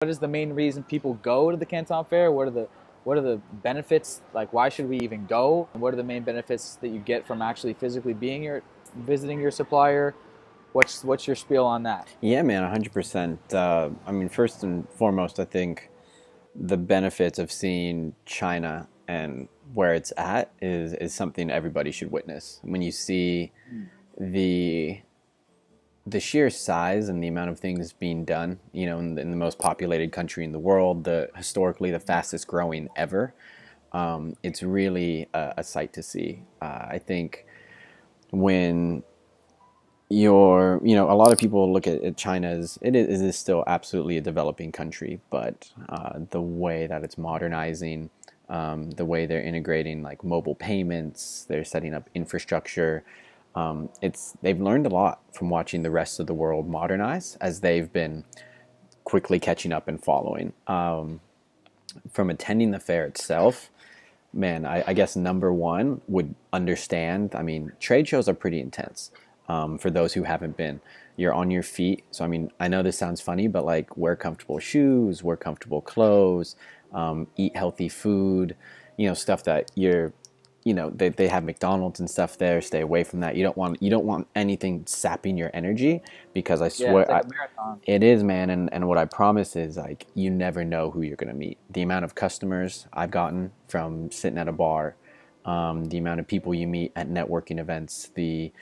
What is the main reason people go to the Canton Fair? What are the benefits? Like, why should we even go? And what are the main benefits that you get from actually physically being your visiting your supplier? What's your spiel on that? Yeah, man, 100%. I mean, first and foremost, I think the benefits of seeing China and where it's at is something everybody should witness. When you see the the sheer size and the amount of things being done, you know, in the most populated country in the world, the historically the fastest growing ever, it's really a sight to see. I think when you know, a lot of people look at China as it is still absolutely a developing country, but the way that it's modernizing, the way they're integrating like mobile payments, they're setting up infrastructure. They've learned a lot from watching the rest of the world modernize as they've been quickly catching up and following. From attending the fair itself, man, I guess number one would understand. I mean, trade shows are pretty intense. For those who haven't been, you're on your feet. So, I mean, I know this sounds funny, but like wear comfortable shoes, wear comfortable clothes, eat healthy food, you know, stuff that you know, they have McDonald's and stuff there. Stay away from that. You don't want anything sapping your energy because I Yeah, it's swear like a marathon. it is, man. And what I promise is like you never know who you're gonna meet. The amount of customers I've gotten from sitting at a bar, the amount of people you meet at networking events, the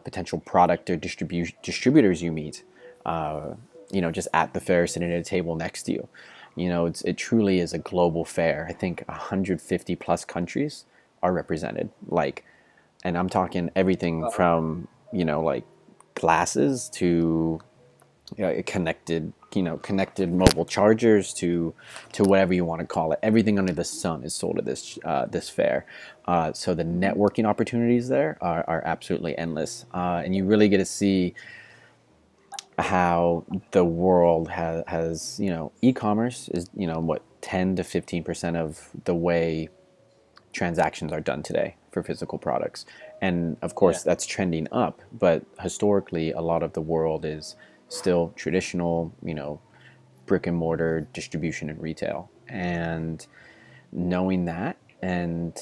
potential product or distributors you meet, you know, just at the fair, sitting at a table next to you. You know, it truly is a global fair. I think 150 plus countries are represented. Like, and I'm talking everything Oh, from, you know, like glasses to connected, you know, connected mobile chargers to whatever you want to call it. Everything under the sun is sold at this fair. So the networking opportunities there are absolutely endless, and you really get to see how the world has you know, e-commerce is, you know, what, 10 to 15% of the way transactions are done today for physical products. And of yeah. course, that's trending up. But historically, a lot of the world is still traditional, you know, brick and mortar distribution and retail. And knowing that and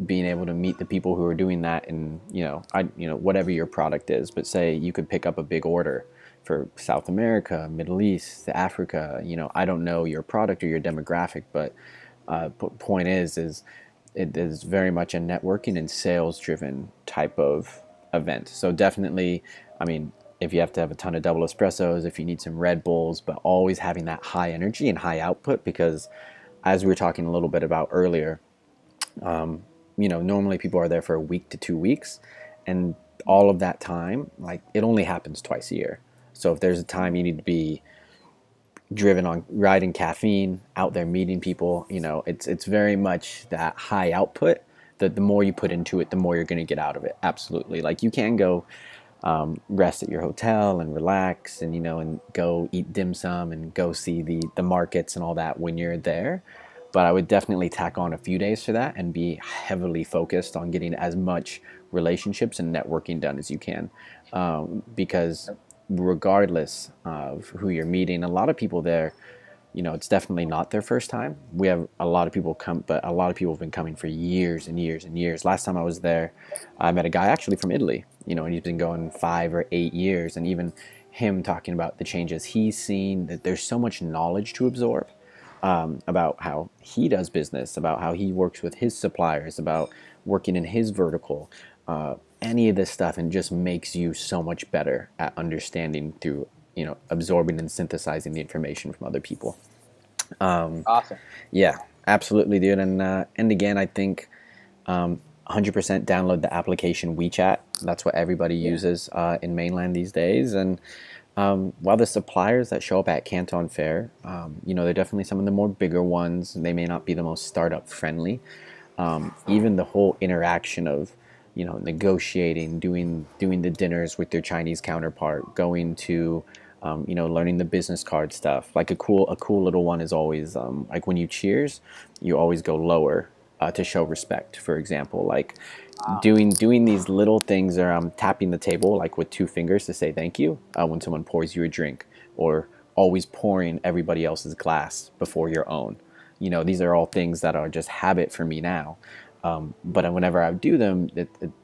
being able to meet the people who are doing that, and you know, whatever your product is, but say you could pick up a big order for South America, Middle East, Africa. You know, I don't know your product or your demographic, but point is it is very much a networking and sales driven type of event. So definitely, I mean, if you have to have a ton of double espressos, if you need some Red Bulls, but always having that high energy and high output, because as we were talking a little bit about earlier, you know, normally people are there for a week to 2 weeks, and all of that time, like it only happens twice a year. So if there's a time you need to be driven on riding caffeine, out there meeting people, you know, it's very much that high output. The more you put into it, the more you're going to get out of it. Absolutely. Like you can go rest at your hotel and relax, and you know, and go eat dim sum and go see the markets and all that when you're there. But I would definitely tack on a few days for that and be heavily focused on getting as much relationships and networking done as you can, because regardless of who you're meeting, a lot of people there, you know, it's definitely not their first time. We have a lot of people come, but a lot of people have been coming for years and years and years. Last time I was there, I met a guy actually from Italy, you know, and he's been going 5 or 8 years, and even him talking about the changes he's seen, that there's so much knowledge to absorb, about how he does business, about how he works with his suppliers, about working in his vertical, any of this stuff, and just makes you so much better at understanding through, you know, absorbing and synthesizing the information from other people. Awesome. Yeah, absolutely, dude. And again, I think 100% download the application WeChat. That's what everybody Yeah. uses in mainland these days. And while the suppliers that show up at Canton Fair, you know, they're definitely some of the more bigger ones. They may not be the most startup friendly. Even the whole interaction of, you know, negotiating, doing the dinners with their Chinese counterpart, going to, you know, learning the business card stuff. Like a cool little one is always, like when you cheers, you always go lower to show respect. For example, like Wow. doing these little things, or tapping the table like with two fingers to say thank you when someone pours you a drink, or always pouring everybody else's glass before your own. You know, these are all things that are just habit for me now. But whenever I do them,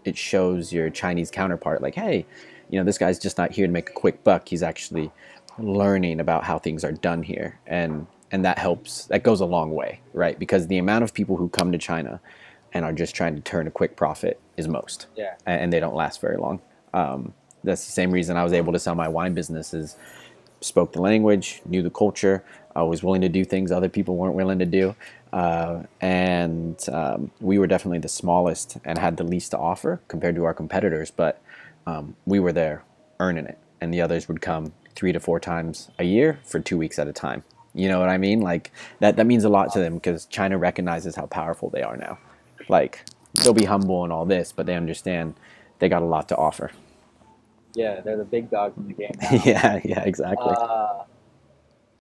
it shows your Chinese counterpart, like, hey, you know, this guy's just not here to make a quick buck. He's actually learning about how things are done here. And that helps. That goes a long way, right? Because the amount of people who come to China and are just trying to turn a quick profit is most. Yeah. And they don't last very long. That's the same reason I was able to sell my wine business, is spoke the language, knew the culture. I was willing to do things other people weren't willing to do. We were definitely the smallest and had the least to offer compared to our competitors, but we were there earning it. And the others would come 3 to 4 times a year for 2 weeks at a time. You know what I mean? Like that means a lot to them, because China recognizes how powerful they are now. Like, they'll be humble and all this, but they understand they got a lot to offer. Yeah, they're the big dogs in the game now. Yeah, exactly.